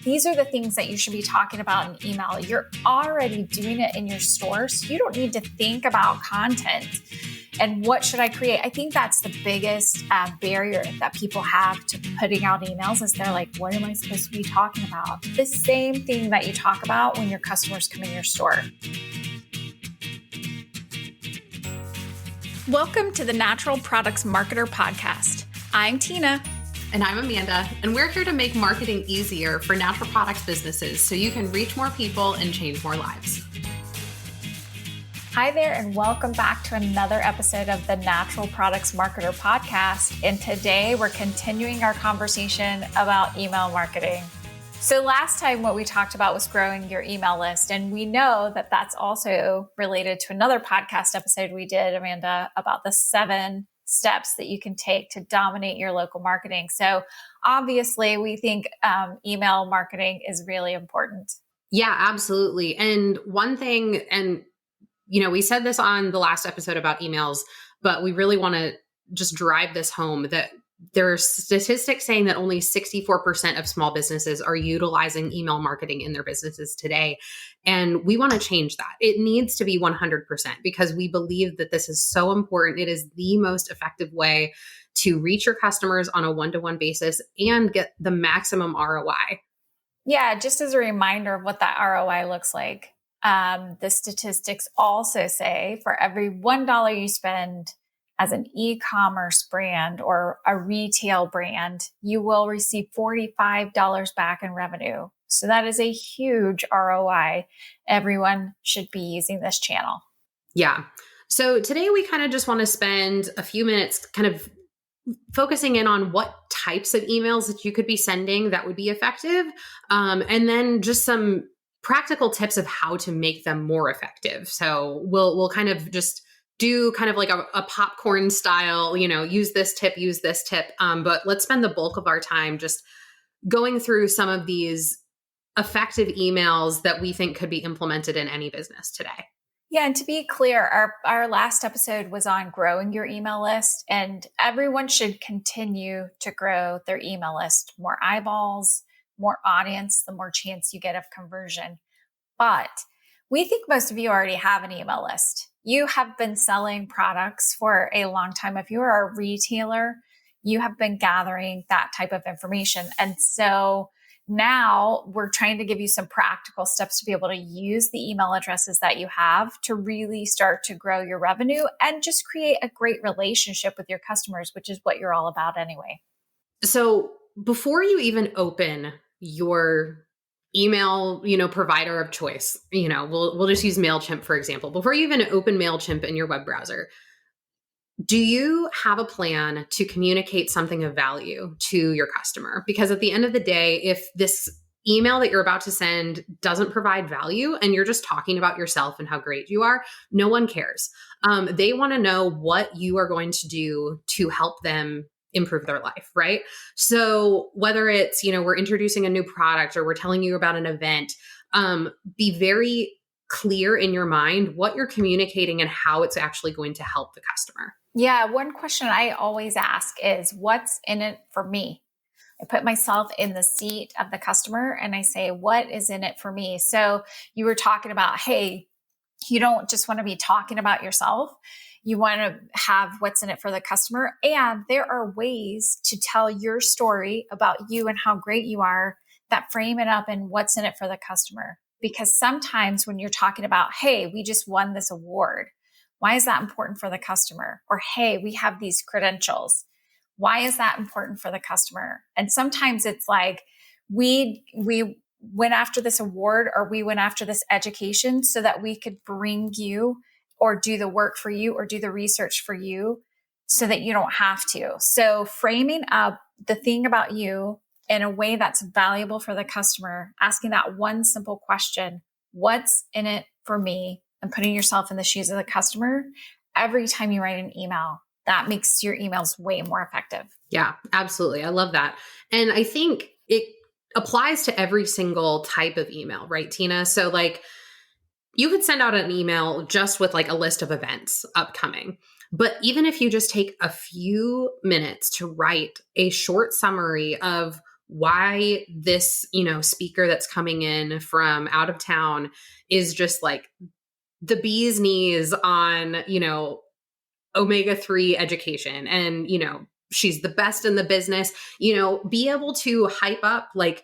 these are the things that you should be talking about in email. You're already doing it in your store, so you don't need to think about content and what should I create. I think that's the biggest barrier that people have to putting out emails is they're like, what am I supposed to be talking about? The same thing that you talk about when your customers come in your store. Welcome to the Natural Products Marketer Podcast. I'm Tina. And I'm Amanda, and we're here to make marketing easier for natural products businesses so you can reach more people and change more lives. Hi there, and welcome back to another episode of the Natural Products Marketer Podcast. And today we're continuing our conversation about email marketing. So last time what we talked about was growing your email list. And we know that that's also related to another podcast episode we did, Amanda, about the 7 steps that you can take to dominate your local marketing. So obviously we think email marketing is really important. Yeah, absolutely. And one thing, and we said this on the last episode about emails, but we really want to just drive this home that there are statistics saying that only 64% of small businesses are utilizing email marketing in their businesses today. And we want to change that. It needs to be 100% because we believe that this is so important. It is the most effective way to reach your customers on a one-to-one basis and get the maximum ROI. Yeah, just as a reminder of what that ROI looks like. The statistics also say for every $1 you spend as an e-commerce brand or a retail brand, you will receive $45 back in revenue. So that is a huge ROI. Everyone should be using this channel. Yeah. So today we kind of just want to spend a few minutes kind of focusing in on what types of emails that you could be sending that would be effective. And then just some practical tips of how to make them more effective. So we'll kind of just do kind of like a popcorn style, use this tip. But let's spend the bulk of our time just going through some of these effective emails that we think could be implemented in any business today. Yeah. And to be clear, our last episode was on growing your email list, and everyone should continue to grow their email list. More eyeballs, more audience, the more chance you get of conversion. But we think most of you already have an email list. You have been selling products for a long time. If you are a retailer, you have been gathering that type of information. And so now we're trying to give you some practical steps to be able to use the email addresses that you have to really start to grow your revenue and just create a great relationship with your customers, which is what you're all about anyway. So before you even open your email, provider of choice, we'll just use MailChimp, for example. Before you even open MailChimp in your web browser, do you have a plan to communicate something of value to your customer? Because at the end of the day, if this email that you're about to send doesn't provide value and you're just talking about yourself and how great you are, no one cares. They want to know what you are going to do to help them improve their life, right? So whether it's, we're introducing a new product or we're telling you about an event, be very clear in your mind what you're communicating and how it's actually going to help the customer. Yeah. One question I always ask is, what's in it for me? I put myself in the seat of the customer and I say, what is in it for me? So you were talking about, hey, you don't just want to be talking about yourself. You want to have what's in it for the customer. And there are ways to tell your story about you and how great you are that frame it up in what's in it for the customer. Because sometimes when you're talking about, hey, we just won this award, why is that important for the customer? Or, hey, we have these credentials. Why is that important for the customer? And sometimes it's like, we went after this award or we went after this education so that we could bring you or do the work for you or do the research for you so that you don't have to. So framing up the thing about you in a way that's valuable for the customer, asking that one simple question, what's in it for me? And putting yourself in the shoes of the customer every time you write an email, that makes your emails way more effective. Yeah, absolutely. I love that. And I think it applies to every single type of email, right, Tina? So you could send out an email just with a list of events upcoming. But even if you just take a few minutes to write a short summary of why this, speaker that's coming in from out of town is just like the bee's knees on, omega-3 education. And, she's the best in the business, be able to hype up like,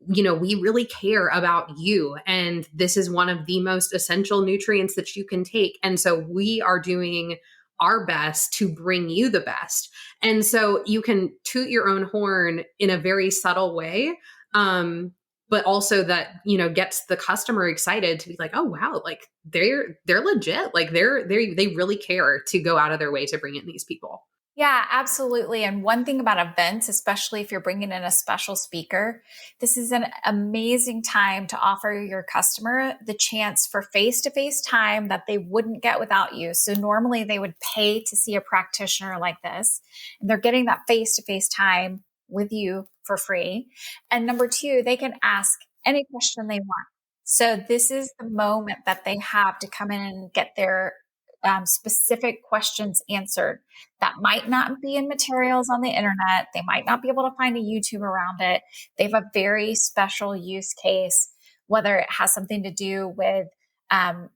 we really care about you. And this is one of the most essential nutrients that you can take. And so we are doing our best to bring you the best. And so you can toot your own horn in a very subtle way. But also that, gets the customer excited to be like, oh, wow, like they're legit. Like they really care to go out of their way to bring in these people. Yeah, absolutely. And one thing about events, especially if you're bringing in a special speaker, this is an amazing time to offer your customer the chance for face-to-face time that they wouldn't get without you. So normally they would pay to see a practitioner like this, and they're getting that face-to-face time with you for free. And number two, they can ask any question they want. So this is the moment that they have to come in and get their specific questions answered that might not be in materials on the internet. They might not be able to find a YouTube around it. They have a very special use case, whether it has something to do with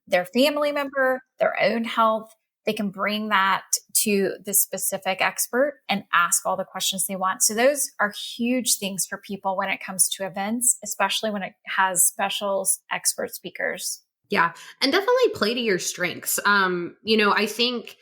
their family member, their own health. They can bring that to the specific expert and ask all the questions they want. So those are huge things for people when it comes to events, especially when it has specials, expert speakers. Yeah. And definitely play to your strengths. I think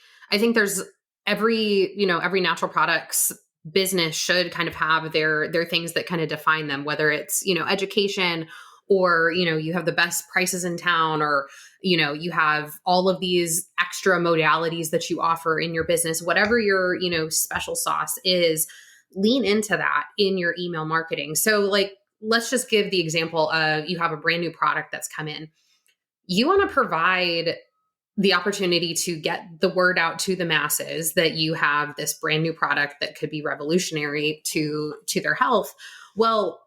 there's every natural products business should kind of have their things that kind of define them, whether it's, education or, you have the best prices in town, or, you have all of these extra modalities that you offer in your business, whatever your, special sauce is, lean into that in your email marketing. So like, let's just give the example of you have a brand new product that's come in. You want to provide the opportunity to get the word out to the masses that you have this brand new product that could be revolutionary to their health. Well,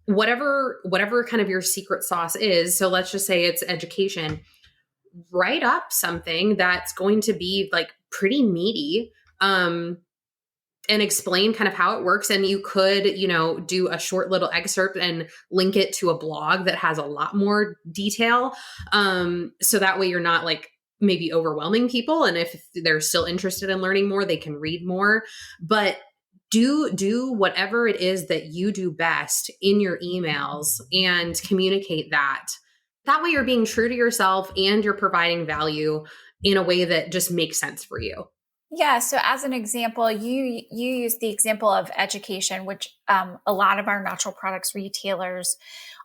whatever kind of your secret sauce is, so let's just say it's education, write up something that's going to be like pretty meaty, and explain kind of how it works. And you could, do a short little excerpt and link it to a blog that has a lot more detail. So that way you're not like maybe overwhelming people. And if they're still interested in learning more, they can read more. But do whatever it is that you do best in your emails and communicate that. That way you're being true to yourself and you're providing value in a way that just makes sense for you. Yeah. So as an example, you use the example of education, which a lot of our natural products retailers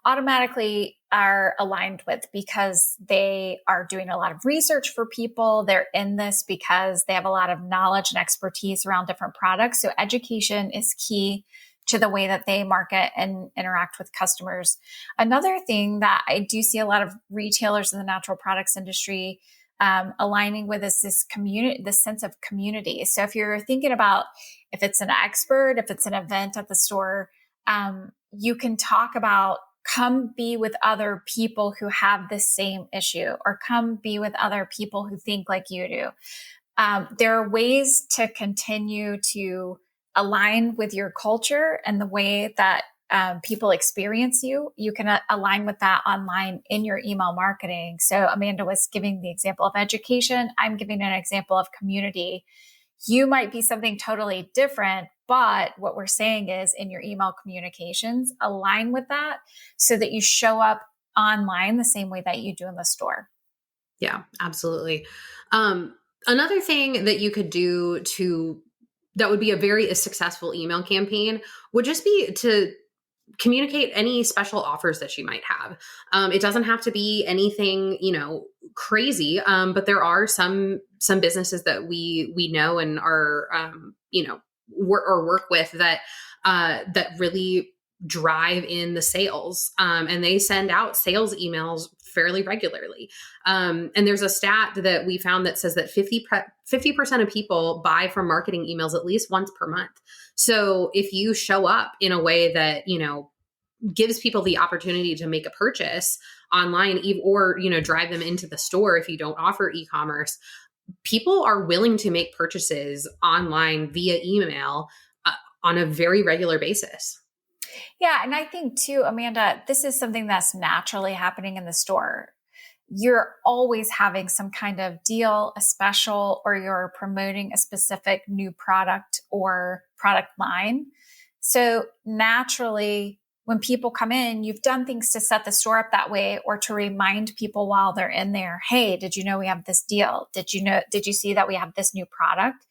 automatically are aligned with because they are doing a lot of research for people. They're in this because they have a lot of knowledge and expertise around different products. So education is key to the way that they market and interact with customers. Another thing that I do see a lot of retailers in the natural products industry aligning with is this community, this sense of community. So if you're thinking about if it's an expert, if it's an event at the store, you can talk about come be with other people who have the same issue, or come be with other people who think like you do. There are ways to continue to align with your culture and the way that people experience you. You can align with that online in your email marketing. So Amanda was giving the example of education. I'm giving an example of community. You might be something totally different, but what we're saying is in your email communications, align with that so that you show up online the same way that you do in the store. Yeah, absolutely. Another thing that you could do that would be a very successful email campaign would just be to communicate any special offers that you might have. It doesn't have to be anything, crazy. But there are some businesses that we know and are, work with that really drive in the sales. And they send out sales emails fairly regularly. And there's a stat that we found that says that 50% of people buy from marketing emails at least once per month. So if you show up in a way that, gives people the opportunity to make a purchase online, or, drive them into the store if you don't offer e-commerce, people are willing to make purchases online via email on a very regular basis. Yeah. And I think too, Amanda, this is something that's naturally happening in the store. You're always having some kind of deal, a special, or you're promoting a specific new product or product line. So naturally, when people come in, you've done things to set the store up that way or to remind people while they're in there, hey, did you know we have this deal? Did you see that we have this new product?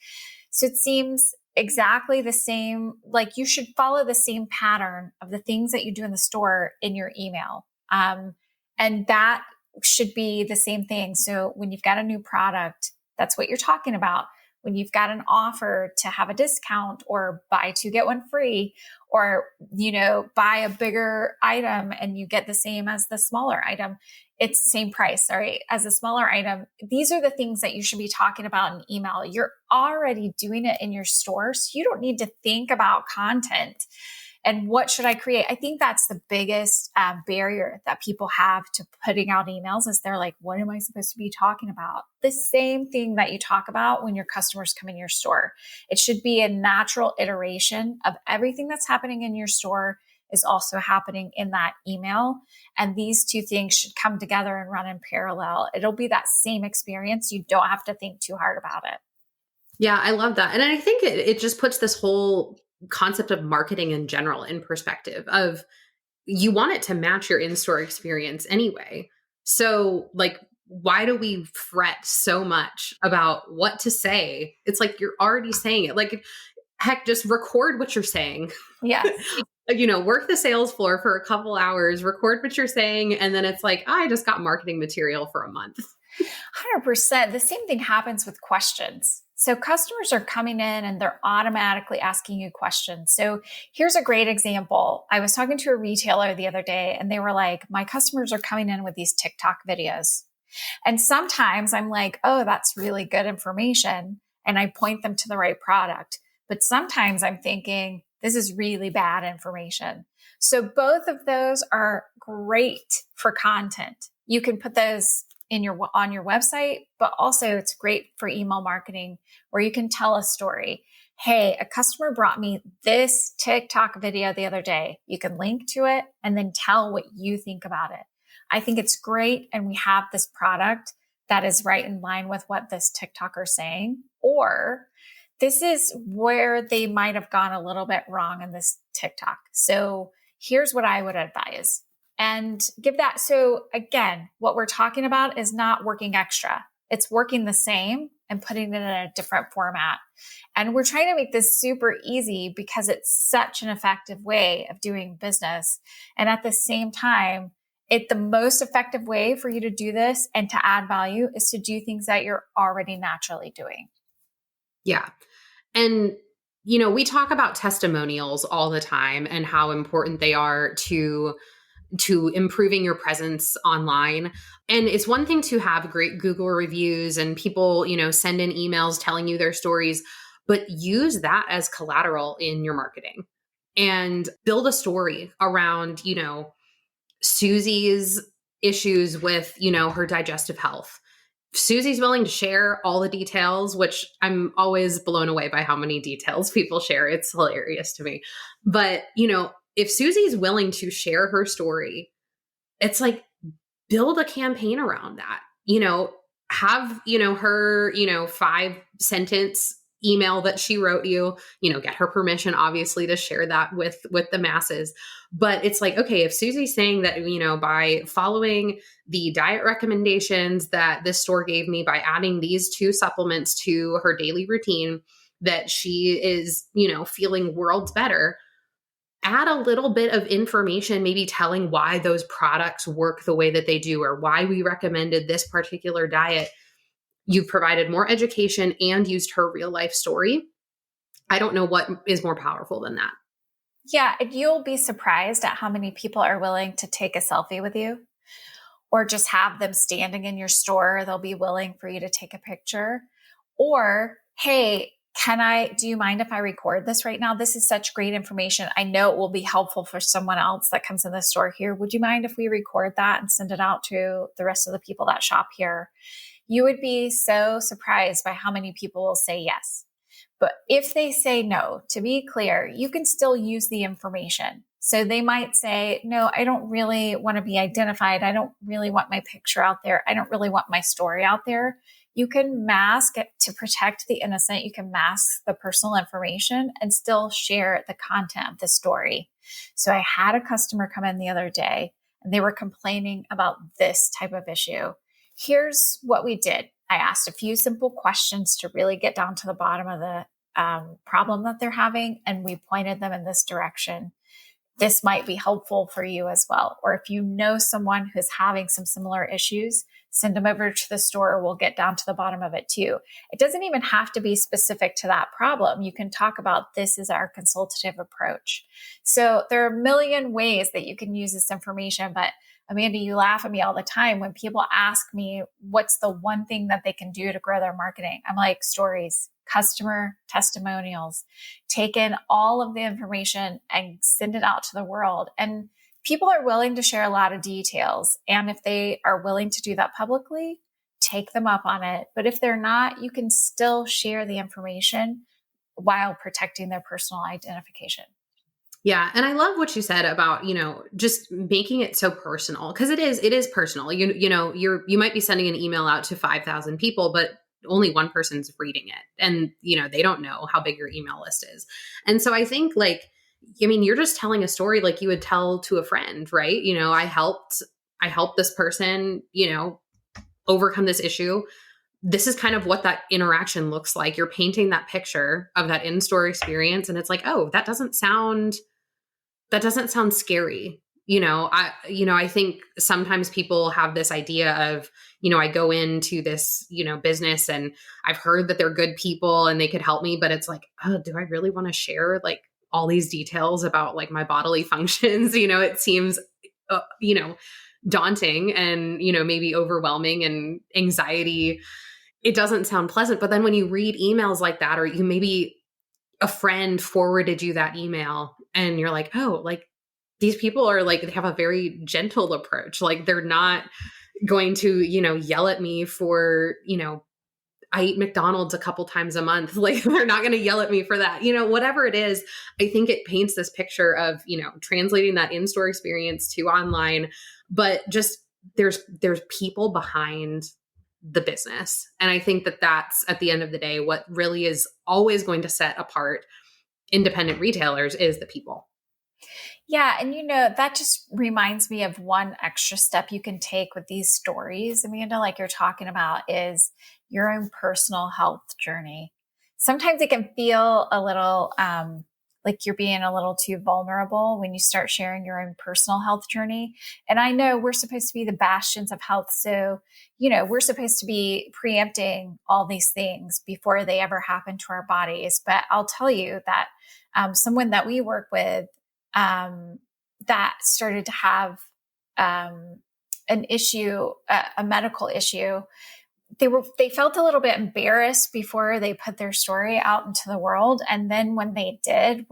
So it seems exactly the same. Like you should follow the same pattern of the things that you do in the store in your email. And that should be the same thing. So when you've got a new product, that's what you're talking about. When you've got an offer to have a discount or buy two, get one free, or, buy a bigger item and you get the same as the smaller item, it's the same price, all right, as a smaller item. These are the things that you should be talking about in email. You're already doing it in your store, so you don't need to think about content and what should I create. I think that's the biggest barrier that people have to putting out emails is they're like, what am I supposed to be talking about? The same thing that you talk about when your customers come in your store. It should be a natural iteration of everything that's happening in your store is also happening in that email. And these two things should come together and run in parallel. It'll be that same experience. You don't have to think too hard about it. Yeah, I love that. And I think it just puts this whole concept of marketing in general in perspective of you want it to match your in-store experience anyway. So like, why do we fret so much about what to say? It's like, you're already saying it. Like, heck, just record what you're saying. Yes. Work the sales floor for a couple hours, record what you're saying. And then it's like, I just got marketing material for a month. 100%. The same thing happens with questions. So customers are coming in and they're automatically asking you questions. So here's a great example. I was talking to a retailer the other day and they were like, my customers are coming in with these TikTok videos. And sometimes I'm like, oh, that's really good information. And I point them to the right product. But sometimes I'm thinking, this is really bad information. So both of those are great for content. You can put those on your website, but also it's great for email marketing where you can tell a story. Hey, a customer brought me this TikTok video the other day. You can link to it and then tell what you think about it. I think it's great. And we have this product that is right in line with what this TikToker is saying, or this is where they might have gone a little bit wrong in this TikTok. So here's what I would advise. And give that. So again, what we're talking about is not working extra. It's working the same and putting it in a different format. And we're trying to make this super easy because it's such an effective way of doing business. And at the same time, the most effective way for you to do this and to add value is to do things that you're already naturally doing. Yeah. And we talk about testimonials all the time and how important they are to improving your presence online. And it's one thing to have great Google reviews and people, send in emails telling you their stories, but use that as collateral in your marketing and build a story around, Susie's issues with, her digestive health. Susie's willing to share all the details, which I'm always blown away by how many details people share. It's hilarious to me. But, if Susie's willing to share her story, it's like build a campaign around that, have, her, 5-sentence email that she wrote you, get her permission, obviously, to share that with the masses. But it's like, okay, if Susie's saying that, by following the diet recommendations that this store gave me, by adding these 2 supplements to her daily routine, that she is, feeling worlds better, add a little bit of information, maybe telling why those products work the way that they do, or why we recommended this particular diet. You've provided more education and used her real life story. I don't know what is more powerful than that. Yeah, you'll be surprised at how many people are willing to take a selfie with you or just have them standing in your store. They'll be willing for you to take a picture. Or, hey, do you mind if I record this right now? This is such great information. I know it will be helpful for someone else that comes in the store here. Would you mind if we record that and send it out to the rest of the people that shop here? You would be so surprised by how many people will say yes. But if they say no, to be clear, you can still use the information. So they might say, no, I don't really want to be identified. I don't really want my picture out there. I don't really want my story out there. You can mask it to protect the innocent. You can mask the personal information and still share the content of the story. So I had a customer come in the other day and they were complaining about this type of issue. Here's what we did. I asked a few simple questions to really get down to the bottom of the problem that they're having, and we pointed them in this direction. This might be helpful for you as well. Or if you know someone who's having some similar issues, send them over to the store. We'll get down to the bottom of it too. It doesn't even have to be specific to that problem. You can talk about this is our consultative approach. So there are a million ways that you can use this information, but Amanda, you laugh at me all the time when people ask me what's the one thing that they can do to grow their marketing. I'm like, stories, customer testimonials, take in all of the information and send it out to the world. And people are willing to share a lot of details. And if they are willing to do that publicly, take them up on it. But if they're not, you can still share the information while protecting their personal identification. Yeah. And I love what you said about, just making it so personal, because it is personal. You might be sending an email out to 5,000 people, but only one person's reading it. And, they don't know how big your email list is. And so I think you're just telling a story like you would tell to a friend, right? I helped this person, overcome this issue. This is kind of what that interaction looks like. You're painting that picture of that in-store experience. And it's like, oh, that doesn't sound scary. I think sometimes people have this idea of, I go into this, business and I've heard that they're good people and they could help me, but it's like, oh, do I really want to share all these details about my bodily functions? It seems, daunting and, maybe overwhelming and anxiety. It doesn't sound pleasant. But then when you read emails like that, or you maybe a friend forwarded you that email and you're like, oh, these people are they have a very gentle approach. They're not going to, yell at me for, I eat McDonald's a couple times a month. They're not going to yell at me for that. Whatever it is, I think it paints this picture of, translating that in-store experience to online, but just there's people behind the business. And I think that that's at the end of the day, what really is always going to set apart independent retailers is the people. Yeah. And that just reminds me of one extra step you can take with these stories, Amanda, like you're talking about, is your own personal health journey. Sometimes it can feel a little like you're being a little too vulnerable when you start sharing your own personal health journey. And I know we're supposed to be the bastions of health. So, we're supposed to be preempting all these things before they ever happen to our bodies. But I'll tell you that someone that we work with that started to have an issue, a medical issue, they felt a little bit embarrassed before they put their story out into the world. And then when they did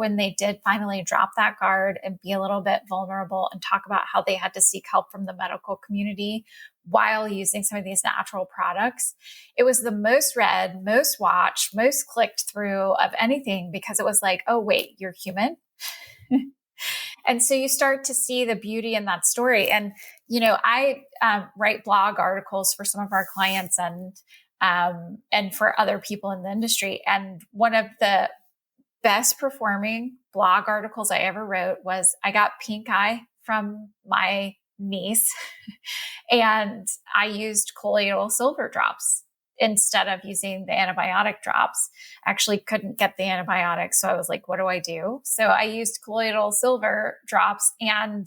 finally drop that guard and be a little bit vulnerable and talk about how they had to seek help from the medical community while using some of these natural products, it was the most read, most watched, most clicked through of anything, because it was like, oh, wait, you're human. And so you start to see the beauty in that story. And, I write blog articles for some of our clients and for other people in the industry. And one of the best performing blog articles I ever wrote was I got pink eye from my niece and I used colloidal silver drops instead of using the antibiotic drops. I actually couldn't get the antibiotics. So I was like, what do I do? So I used colloidal silver drops and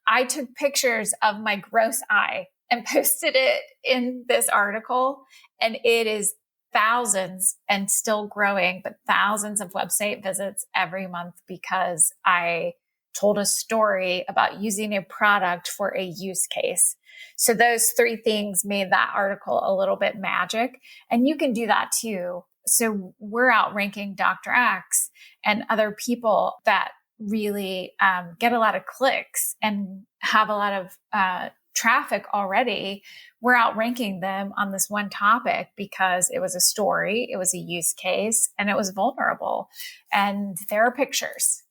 I took pictures of my gross eye and posted it in this article. And it is thousands and still growing, but thousands of website visits every month because I told a story about using a product for a use case. So those three things made that article a little bit magic. And you can do that too. So we're outranking Dr. X and other people that really get a lot of clicks and have a lot of traffic already. We're outranking them on this one topic because it was a story, it was a use case, and it was vulnerable. And there are pictures.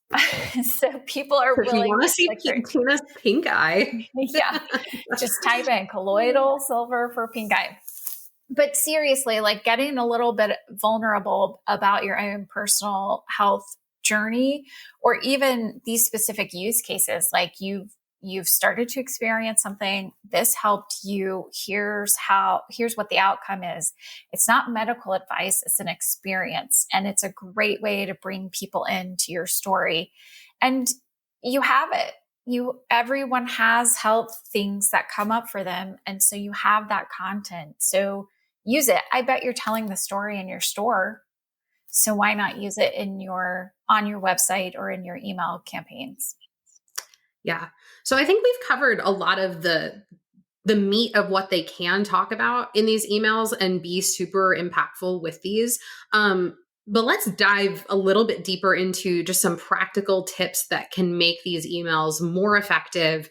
So people are If you willing want to to see click through. Tina's pink eye. Yeah. Just type in colloidal silver for pink eye. But seriously, like getting a little bit vulnerable about your own personal health journey, or even these specific use cases, like you've started to experience something, this helped you, here's what the outcome is. It's not medical advice, it's an experience, and it's a great way to bring people into your story. And you have it. Everyone has health things that come up for them, and so you have that content, so use it. I bet you're telling the story in your store, so why not use it on your website or in your email campaigns? Yeah. So I think we've covered a lot of the meat of what they can talk about in these emails and be super impactful with these. But let's dive a little bit deeper into just some practical tips that can make these emails more effective,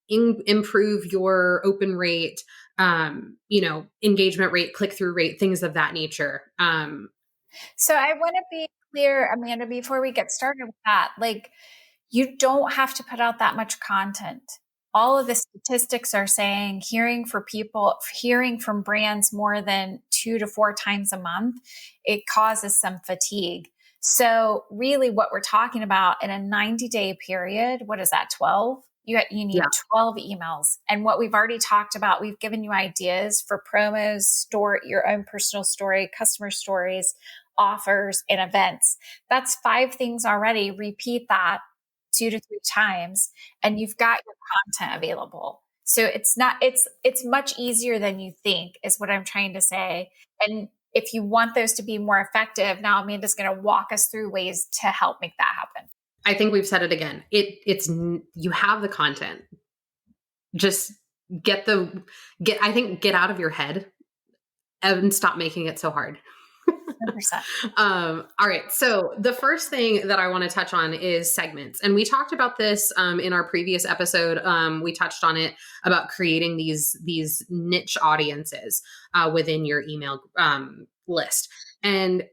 improve your open rate, engagement rate, click-through rate, things of that nature. So I want to be clear, Amanda, before we get started with that, like you don't have to put out that much content. All of the statistics are saying hearing from brands more than 2 to 4 times a month, it causes some fatigue. So really what we're talking about in a 90-day period, what is that, 12? You need 12 emails. And what we've already talked about, we've given you ideas for promos, your own personal story, customer stories, offers, and events. That's 5 things already. Repeat that 2 to 3 times, and you've got your content available. So it's much easier than you think, is what I'm trying to say. And if you want those to be more effective, now Amanda's going to walk us through ways to help make that happen. I think we've said it again. You have the content. Just get out of your head and stop making it so hard. 100%. All right. So the first thing that I want to touch on is segments. And we talked about this in our previous episode. We touched on it about creating these niche audiences within your email list. And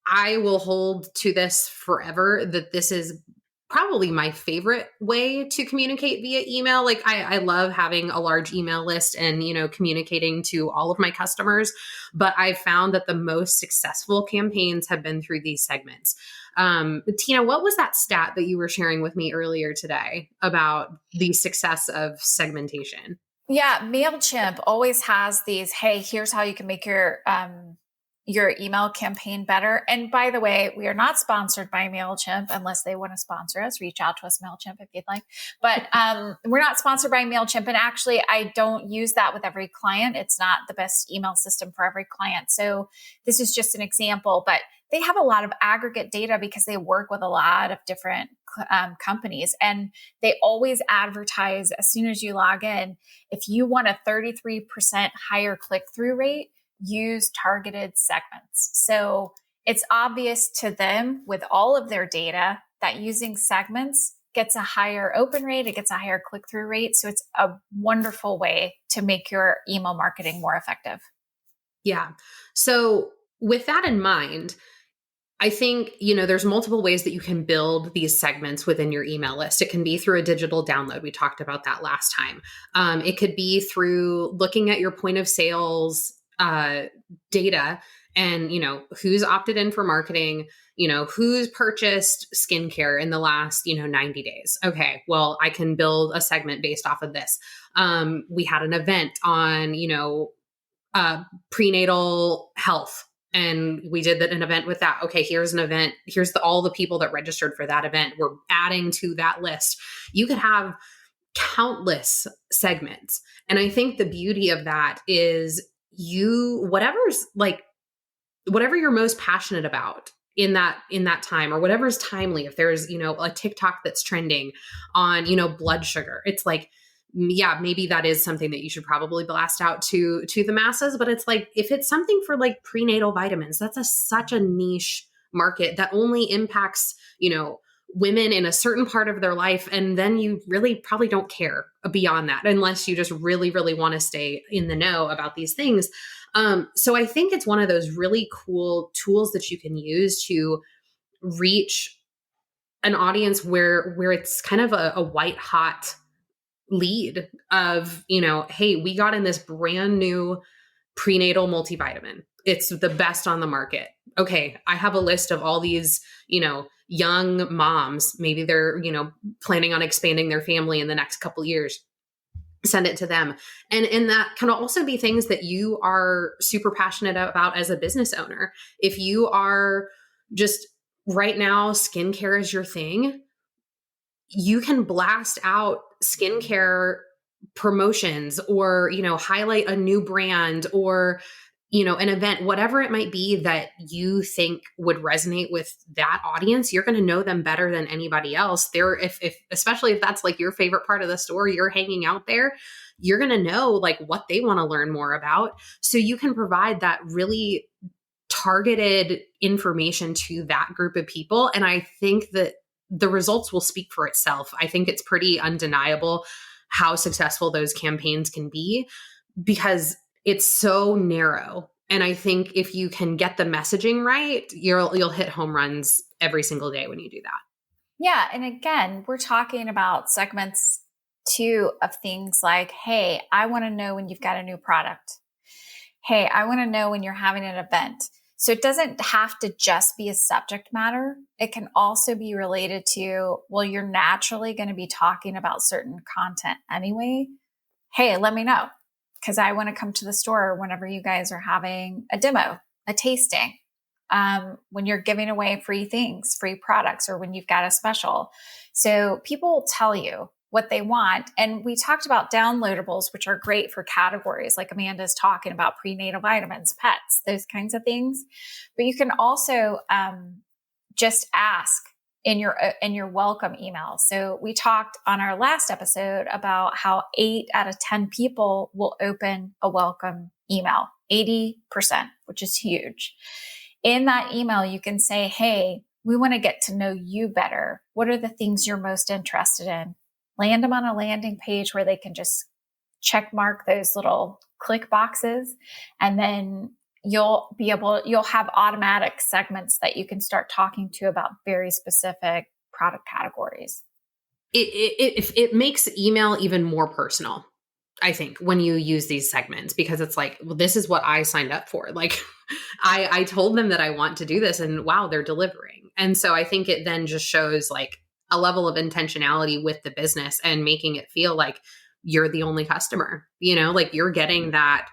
I will hold to this forever, that this is probably my favorite way to communicate via email. Like I love having a large email list and, communicating to all of my customers, but I found that the most successful campaigns have been through these segments. Tina, what was that stat that you were sharing with me earlier today about the success of segmentation? Yeah, MailChimp always has these, hey, here's how you can make your email campaign better. And by the way, we are not sponsored by MailChimp unless they want to sponsor us. Reach out to us, MailChimp, if you'd like. But we're not sponsored by MailChimp. And actually, I don't use that with every client. It's not the best email system for every client. So this is just an example. But they have a lot of aggregate data because they work with a lot of different companies. And they always advertise as soon as you log in, if you want a 33% higher click-through rate, use targeted segments. So it's obvious to them with all of their data that using segments gets a higher open rate, it gets a higher click-through rate. So it's a wonderful way to make your email marketing more effective. Yeah. So with that in mind, I think, there's multiple ways that you can build these segments within your email list. It can be through a digital download. We talked about that last time. It could be through looking at your point of sales data and, who's opted in for marketing, who's purchased skincare in the last, 90 days. Okay, well, I can build a segment based off of this. We had an event on, prenatal health. And we did an event with that. Okay, here's an event. Here's all the people that registered for that event. We're adding to that list. You could have countless segments. And I think the beauty of that is whatever you're most passionate about in that time, or whatever's timely. If there's, a TikTok that's trending on, blood sugar, it's like, yeah, maybe that is something that you should probably blast out to the masses. But it's like, if it's something for like prenatal vitamins, that's such a niche market that only impacts, women in a certain part of their life. And then you really probably don't care beyond that, unless you just really, really want to stay in the know about these things. So I think it's one of those really cool tools that you can use to reach an audience where it's kind of a white hot lead of, hey, we got in this brand new prenatal multivitamin. It's the best on the market. Okay, I have a list of all these, young moms. Maybe they're, planning on expanding their family in the next couple years. Send it to them. And that can also be things that you are super passionate about as a business owner. If you are just right now, skincare is your thing, you can blast out skincare promotions or, highlight a new brand or, an event, whatever it might be that you think would resonate with that audience. You're going to know them better than anybody else. If especially if that's like your favorite part of the store, you're hanging out there, you're going to know like what they want to learn more about. So you can provide that really targeted information to that group of people. And I think that the results will speak for itself. I think it's pretty undeniable how successful those campaigns can be because it's so narrow. And I think if you can get the messaging right, you'll hit home runs every single day when you do that. Yeah. And again, we're talking about segments too of things like, hey, I want to know when you've got a new product. Hey, I want to know when you're having an event. So it doesn't have to just be a subject matter. It can also be related to, well, you're naturally going to be talking about certain content anyway. Hey, let me know because I want to come to the store whenever you guys are having a demo, a tasting, when you're giving away free things, free products, or when you've got a special. So people will tell you what they want. And we talked about downloadables, which are great for categories like Amanda's talking about prenatal vitamins, pets, those kinds of things. But you can also just ask in your welcome email. So we talked on our last episode about how 8 out of 10 people will open a welcome email, 80%, which is huge. In that email, you can say, hey, we want to get to know you better. What are the things you're most interested in? Land them on a landing page where they can just check mark those little click boxes. And then you'll have automatic segments that you can start talking to about very specific product categories. It makes email even more personal, I think, when you use these segments, because it's like, well, this is what I signed up for. Like I told them that I want to do this and wow, they're delivering. And so I think it then just shows like a level of intentionality with the business and making it feel like you're the only customer, like you're getting that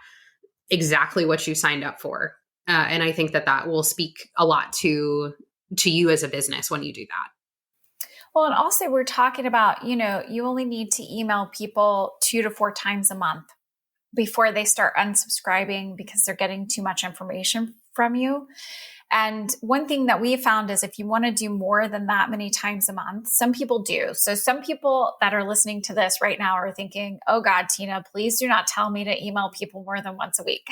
exactly what you signed up for. And I think that will speak a lot to you as a business when you do that. Well, and also we're talking about, you only need to email people 2 to 4 times a month before they start unsubscribing because they're getting too much information from you. And one thing that we found is if you want to do more than that many times a month, some people do. So some people that are listening to this right now are thinking, oh God, Tina, please do not tell me to email people more than once a week.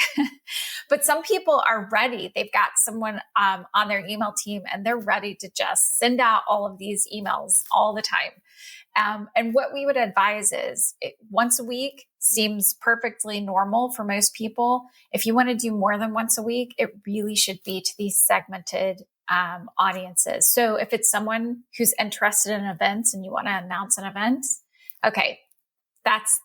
But some people are ready. They've got someone on their email team and they're ready to just send out all of these emails all the time. And what we would advise is once a week seems perfectly normal for most people. If you want to do more than once a week, it really should be to these segmented audiences. So if it's someone who's interested in events and you want to announce an event, okay,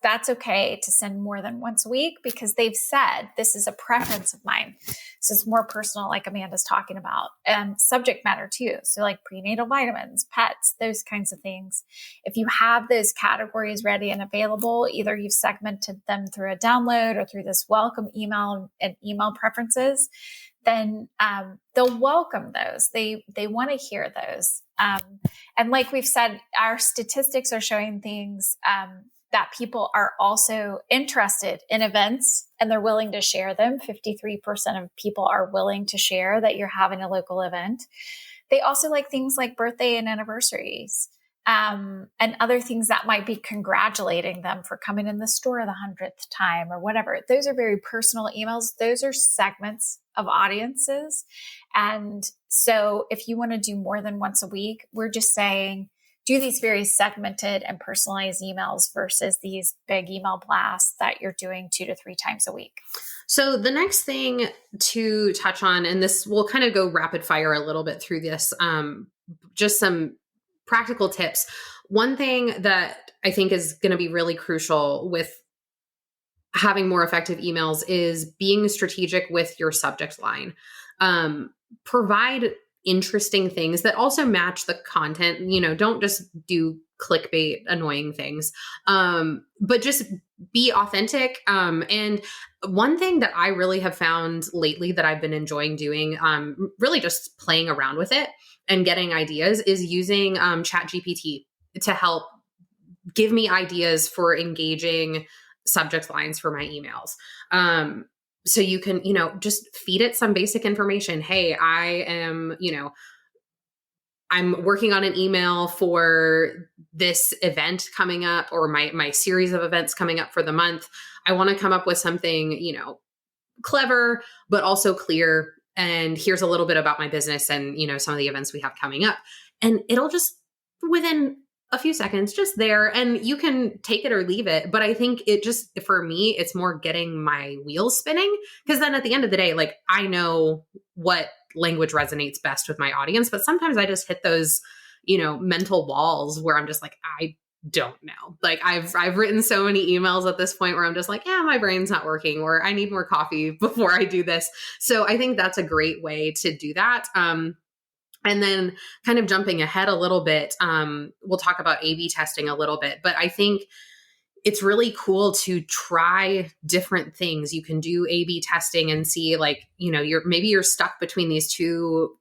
that's okay to send more than once a week because they've said this is a preference of mine. So it's more personal, like Amanda's talking about, subject matter too. So like prenatal vitamins, pets, those kinds of things. If you have those categories ready and available, either you've segmented them through a download or through this welcome email and email preferences, then they'll welcome those. They want to hear those. And like we've said, our statistics are showing things that people are also interested in events and they're willing to share them. 53% of people are willing to share that you're having a local event. They also like things like birthday and anniversaries, and other things that might be congratulating them for coming in the store the 100th time or whatever. Those are very personal emails. Those are segments of audiences. And so if you want to do more than once a week, we're just saying, do these very segmented and personalized emails versus these big email blasts that you're doing 2 to 3 times a week. So the next thing to touch on, and this will kind of go rapid fire a little bit through this, just some practical tips. One thing that I think is going to be really crucial with having more effective emails is being strategic with your subject line. Provide interesting things that also match the content. Don't just do clickbait, annoying things, but just be authentic. And one thing that I really have found lately that I've been enjoying doing, really just playing around with it and getting ideas, is using ChatGPT to help give me ideas for engaging subject lines for my emails. So you can, just feed it some basic information. Hey, I'm working on an email for this event coming up, or my series of events coming up for the month. I want to come up with something, clever, but also clear. And here's a little bit about my business and, some of the events we have coming up. And it'll just, within a few seconds, just there, and you can take it or leave it. But I think it just, for me, it's more getting my wheels spinning, because then at the end of the day, like, I know what language resonates best with my audience, but sometimes I just hit those, mental walls where I'm just like, I don't know. Like, I've written so many emails at this point where I'm just like, yeah, my brain's not working, or I need more coffee before I do this. So I think that's a great way to do that. And then kind of jumping ahead a little bit, we'll talk about A/B testing a little bit, but I think it's really cool to try different things. You can do A/B testing and see, like, you're stuck between these two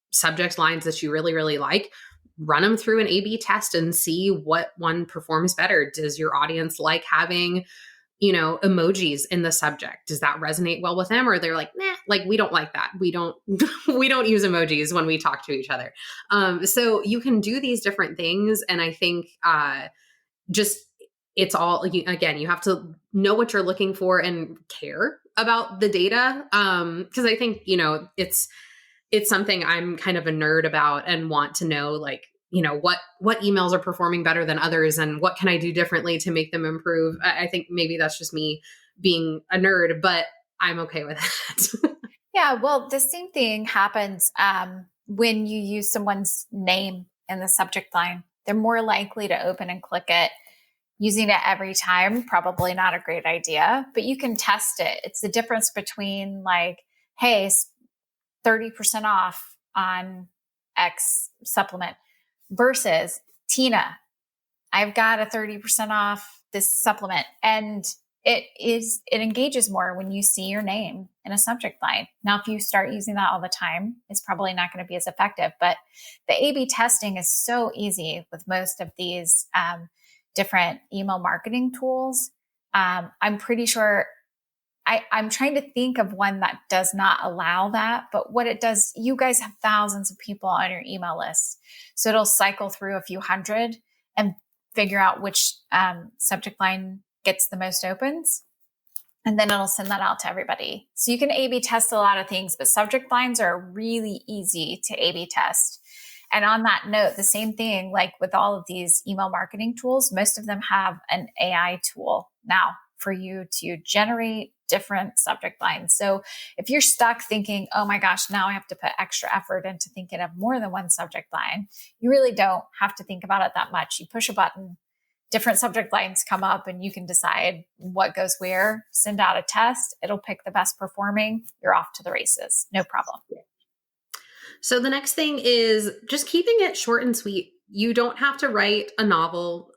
subject lines that you really, really like. Run them through an A/B test and see what one performs better. Does your audience like having, emojis in the subject? Does that resonate well with them? Or they're like, nah, like, we don't like that. We don't, we don't use emojis when we talk to each other. So you can do these different things. And I think, just, it's all, again, you have to know what you're looking for and care about the data. Cause I think, it's something I'm kind of a nerd about and want to know, like, what emails are performing better than others and what can I do differently to make them improve. I think maybe that's just me being a nerd, but I'm okay with that. Yeah, well, the same thing happens when you use someone's name in the subject line. They're more likely to open and click it. Using it every time, probably not a great idea, but you can test it. It's the difference between, like, hey, 30% off on X supplement versus, Tina, I've got a 30% off this supplement. And it engages more when you see your name in a subject line. Now, if you start using that all the time, it's probably not going to be as effective, but the A/B testing is so easy with most of these different email marketing tools. I'm pretty sure I'm trying to think of one that does not allow that, but what it does, you guys have thousands of people on your email list. So it'll cycle through a few hundred and figure out which subject line gets the most opens. And then it'll send that out to everybody. So you can A/B test a lot of things, but subject lines are really easy to A/B test. And on that note, the same thing, like with all of these email marketing tools, most of them have an AI tool now for you to generate different subject lines. So if you're stuck thinking, oh my gosh, now I have to put extra effort into thinking of more than one subject line, you really don't have to think about it that much. You push a button, different subject lines come up, and you can decide what goes where, send out a test. It'll pick the best performing. You're off to the races. No problem. So the next thing is just keeping it short and sweet. You don't have to write a novel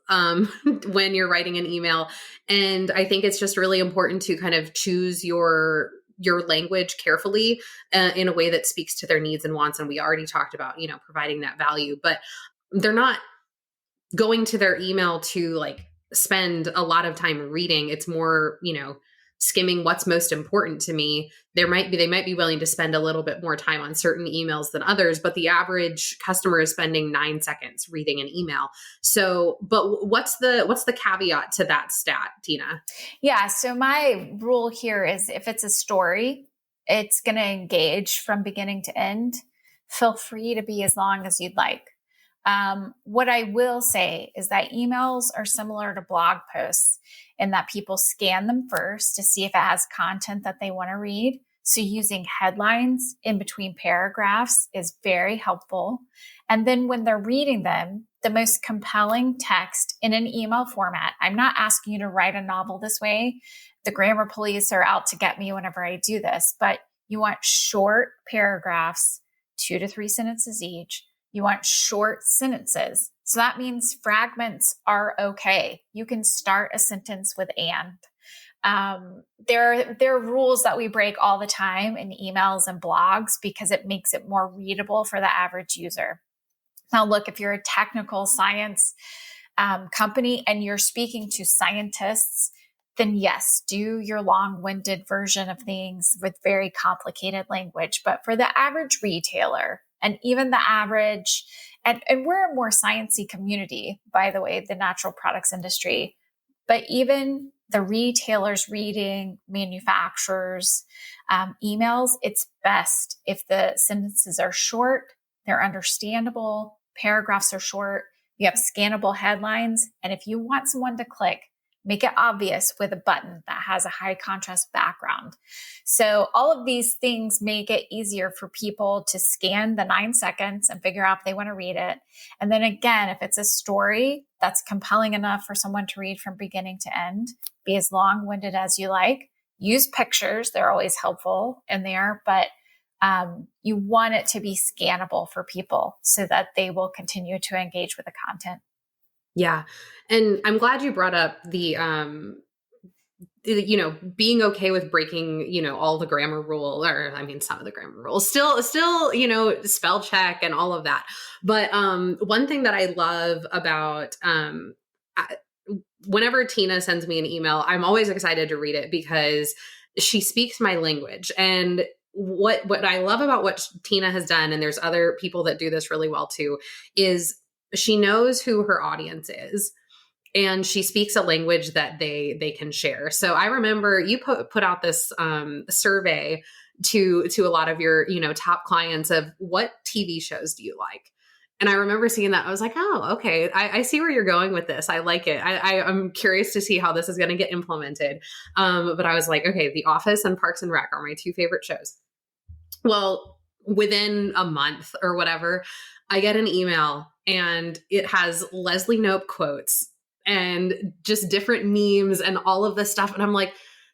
when you're writing an email. And I think it's just really important to kind of choose your language carefully in a way that speaks to their needs and wants. And we already talked about, providing that value, but they're not going to their email to, like, spend a lot of time reading. It's more, skimming what's most important to me. They might be willing to spend a little bit more time on certain emails than others, but the average customer is spending 9 seconds reading an email. So, but what's the caveat to that stat, Tina? Yeah. So my rule here is, if it's a story, it's going to engage from beginning to end. Feel free to be as long as you'd like. What I will say is that emails are similar to blog posts in that people scan them first to see if it has content that they want to read. So using headlines in between paragraphs is very helpful. And then when they're reading them, the most compelling text in an email format. I'm not asking you to write a novel this way. The grammar police are out to get me whenever I do this, but you want short paragraphs, 2 to 3 sentences each. You want short sentences. So that means fragments are okay. You can start a sentence with and. There are rules that we break all the time in emails and blogs because it makes it more readable for the average user. Now, look, if you're a technical science company and you're speaking to scientists, then yes, do your long-winded version of things with very complicated language. But for the average retailer and even the average, and we're a more sciencey community, by the way, the natural products industry, but even the retailers reading manufacturers' emails, it's best if the sentences are short, they're understandable, paragraphs are short, you have scannable headlines, and if you want someone to click, make it obvious with a button that has a high contrast background. So all of these things make it easier for people to scan the 9 seconds and figure out if they want to read it. And then again, if it's a story that's compelling enough for someone to read from beginning to end, be as long-winded as you like. Use pictures. They're always helpful in there, but you want it to be scannable for people so that they will continue to engage with the content. Yeah. And I'm glad you brought up the, being okay with breaking, all the grammar rule, or I mean, some of the grammar rules, still, spell check and all of that. But one thing that I love about, whenever Tina sends me an email, I'm always excited to read it because she speaks my language. And what I love about what Tina has done, and there's other people that do this really well too, is she knows who her audience is and she speaks a language that they can share. So I remember you put out this survey to a lot of your, top clients of what TV shows do you like? And I remember seeing that. I was like, oh, okay. I see where you're going with this. I like it. I'm curious to see how this is going to get implemented. But I was like, okay, The Office and Parks and Rec are my 2 favorite shows. Well, within a month or whatever, I get an email and it has Leslie Knope quotes and just different memes and all of this stuff. And I'm like,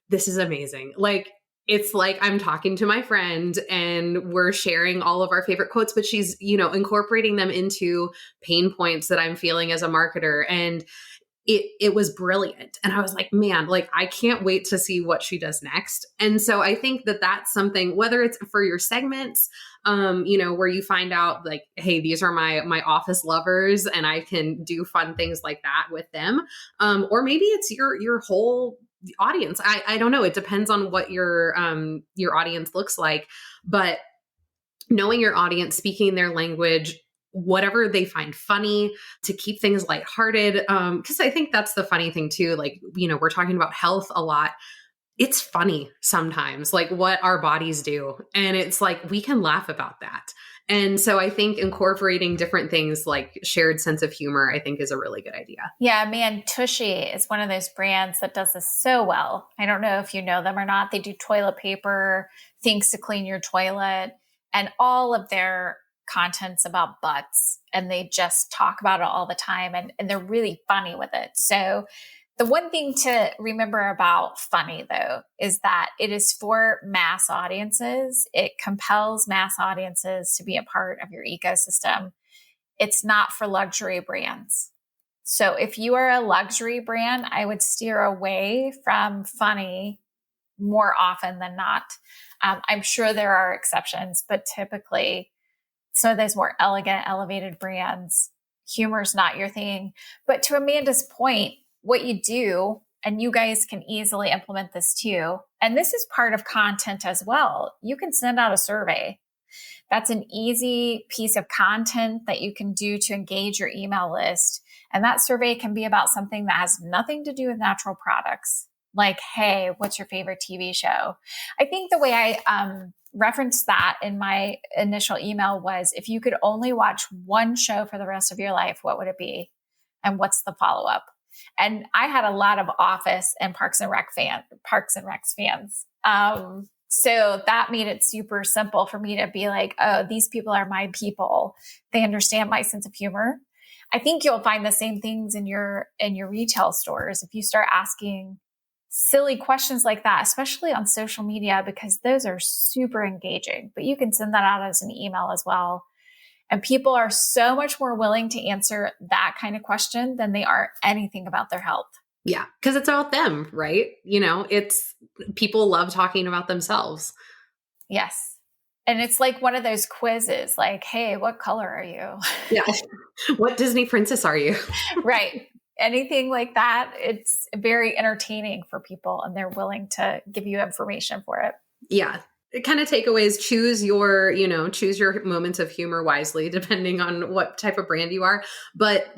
this is amazing. Like, it's like I'm talking to my friend and we're sharing all of our favorite quotes, but she's, incorporating them into pain points that I'm feeling as a marketer. And it was brilliant. And I was like, man, like, I can't wait to see what she does next. And so I think that that's something, whether it's for your segments, where you find out like, hey, these are my office lovers and I can do fun things like that with them. Or maybe it's your whole audience. I don't know. It depends on what your audience looks like, but knowing your audience, speaking their language, whatever they find funny, to keep things lighthearted. Because I think that's the funny thing too. Like, we're talking about health a lot. It's funny sometimes, like what our bodies do. And it's like, we can laugh about that. And so I think incorporating different things like shared sense of humor, I think is a really good idea. Yeah, man, Tushy is one of those brands that does this so well. I don't know if you know them or not. They do toilet paper, things to clean your toilet, and all of their content's about butts. And they just talk about it all the time. And they're really funny with it. So the one thing to remember about funny, though, is that it is for mass audiences. It compels mass audiences to be a part of your ecosystem. It's not for luxury brands. So if you are a luxury brand, I would steer away from funny more often than not. I'm sure there are exceptions, but typically some of those more elegant, elevated brands, humor is not your thing. But to Amanda's point, what you do, and you guys can easily implement this too, and this is part of content as well. You can send out a survey. That's an easy piece of content that you can do to engage your email list. And that survey can be about something that has nothing to do with natural products. Like, hey, what's your favorite TV show? I think the way I referenced that in my initial email was, if you could only watch one show for the rest of your life, what would it be? And what's the follow-up? And I had a lot of Office and Parks and Rec fans. So that made it super simple for me to be like, oh, these people are my people. They understand my sense of humor. I think you'll find the same things in your retail stores if you start asking silly questions like that, especially on social media, because those are super engaging. But you can send that out as an email as well. And people are so much more willing to answer that kind of question than they are anything about their health. Yeah, because it's about them, right? It's people love talking about themselves. Yes. And it's like one of those quizzes like, hey, what color are you? Yeah. What Disney princess are you? Right. Anything like that. It's very entertaining for people and they're willing to give you information for it. Yeah. Kind of takeaways, choose your moments of humor wisely, depending on what type of brand you are. But,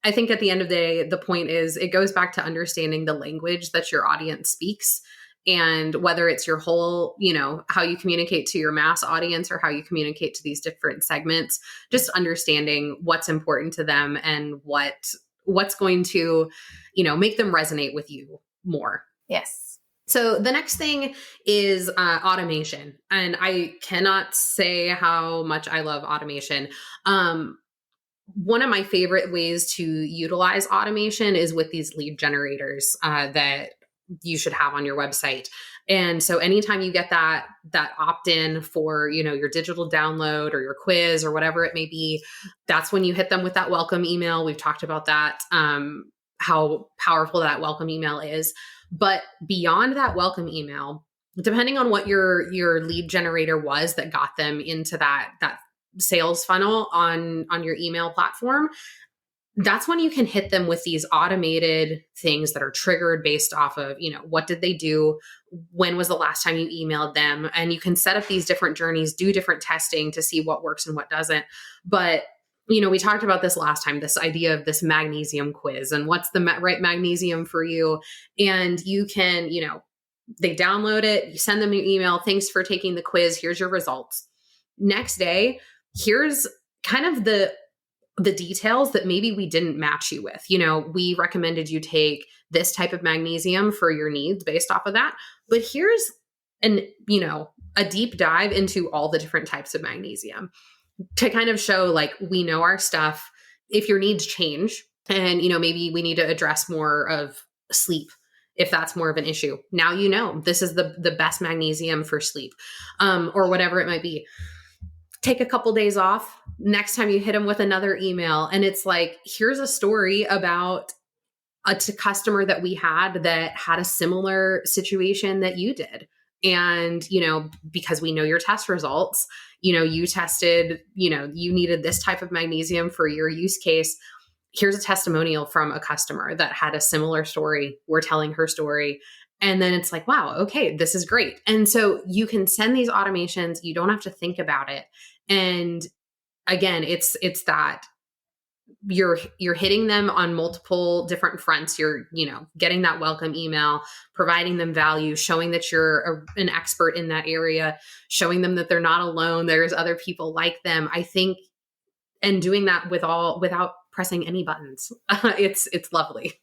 I think at the end of the day, the point is it goes back to understanding the language that your audience speaks. And whether it's your whole, how you communicate to your mass audience or how you communicate to these different segments, just understanding what's important to them and what's going to, make them resonate with you more. Yes. So the next thing is automation. And I cannot say how much I love automation. One of my favorite ways to utilize automation is with these lead generators that you should have on your website. And so anytime you get that opt-in for, your digital download or your quiz or whatever it may be, that's when you hit them with that welcome email. We've talked about that, how powerful that welcome email is. But beyond that welcome email, depending on what your lead generator was that got them into that sales funnel on your email platform, that's when you can hit them with these automated things that are triggered based off of, what did they do? When was the last time you emailed them? And you can set up these different journeys, do different testing to see what works and what doesn't. But we talked about this last time, this idea of this magnesium quiz and what's the right magnesium for you. And you can, they download it, you send them your email. Thanks for taking the quiz. Here's your results. Next day, here's kind of the details that maybe we didn't match you with. We recommended you take this type of magnesium for your needs based off of that. But here's a deep dive into all the different types of magnesium to kind of show like we know our stuff. If your needs change and, maybe we need to address more of sleep, if that's more of an issue, now this is the best magnesium for sleep, or whatever it might be. Take a couple days off. Next time you hit them with another email, and it's like, here's a story about a customer that we had that had a similar situation that you did. And, because we know your test results, you tested, you needed this type of magnesium for your use case. Here's a testimonial from a customer that had a similar story. We're telling her story. And then it's like, wow, okay, this is great. And so you can send these automations. You don't have to think about it. And again, it's that you're hitting them on multiple different fronts. You're, getting that welcome email, providing them value, showing that you're an expert in that area, showing them that they're not alone. There's other people like them, I think, and doing that without pressing any buttons. It's lovely.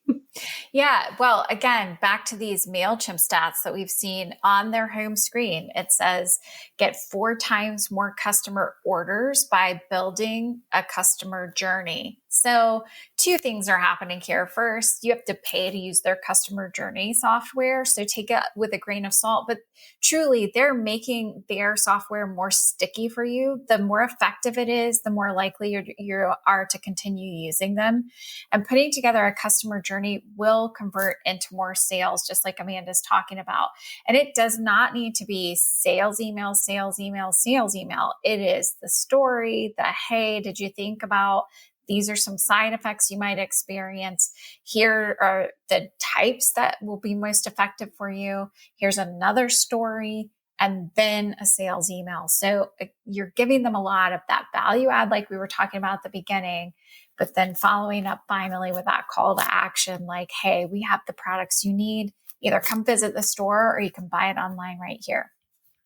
Yeah. Well, again, back to these MailChimp stats that we've seen on their home screen. It says get 4 times more customer orders by building a customer journey. So 2 things are happening here. First, you have to pay to use their customer journey software. So take it with a grain of salt, but truly they're making their software more sticky for you. The more effective it is, the more likely you are to continue using them. And putting together a customer journey will convert into more sales, just like Amanda's talking about. And it does not need to be sales email, sales email, sales email. It is the story, the, hey, did you think about these are some side effects you might experience. Here are the types that will be most effective for you. Here's another story, and then a sales email. So you're giving them a lot of that value add, like we were talking about at the beginning, but then following up finally with that call to action, like, hey, we have the products you need. Either come visit the store or you can buy it online right here.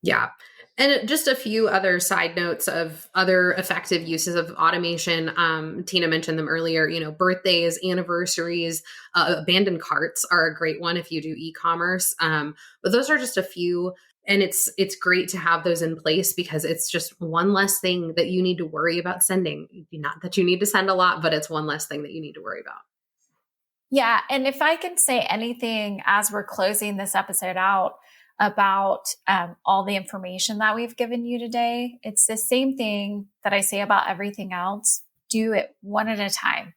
Yeah. And just a few other side notes of other effective uses of automation. Tina mentioned them earlier, birthdays, anniversaries, abandoned carts are a great one if you do e-commerce. But those are just a few. And it's great to have those in place because it's just one less thing that you need to worry about sending. Not that you need to send a lot, but it's one less thing that you need to worry about. Yeah. And if I can say anything as we're closing this episode out about all the information that we've given you today, it's the same thing that I say about everything else. Do it one at a time.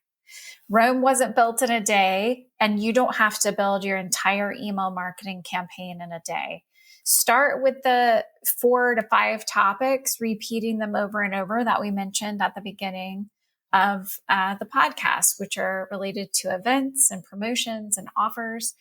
Rome wasn't built in a day, and you don't have to build your entire email marketing campaign in a day. Start with the 4 to 5 topics, repeating them over and over that we mentioned at the beginning of the podcast, which are related to events and promotions and offers.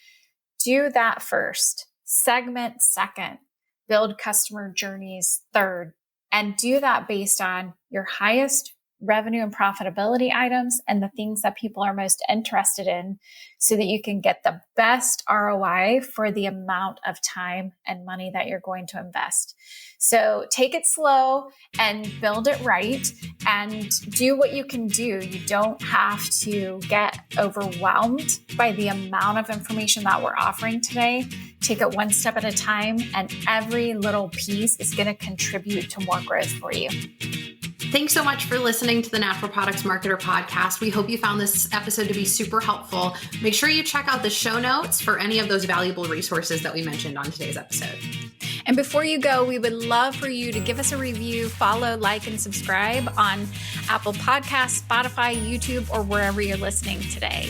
Do that first. Segment second. Build customer journeys third. And do that based on your highest revenue and profitability items and the things that people are most interested in so that you can get the best ROI for the amount of time and money that you're going to invest. So take it slow and build it right and do what you can do. You don't have to get overwhelmed by the amount of information that we're offering today. Take it one step at a time, and every little piece is going to contribute to more growth for you. Thanks so much for listening to the Natural Products Marketer podcast. We hope you found this episode to be super helpful. Make sure you check out the show notes for any of those valuable resources that we mentioned on today's episode. And before you go, we would love for you to give us a review, follow, like, and subscribe on Apple Podcasts, Spotify, YouTube, or wherever you're listening today.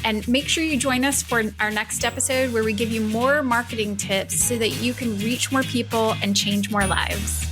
And make sure you join us for our next episode where we give you more marketing tips so that you can reach more people and change more lives.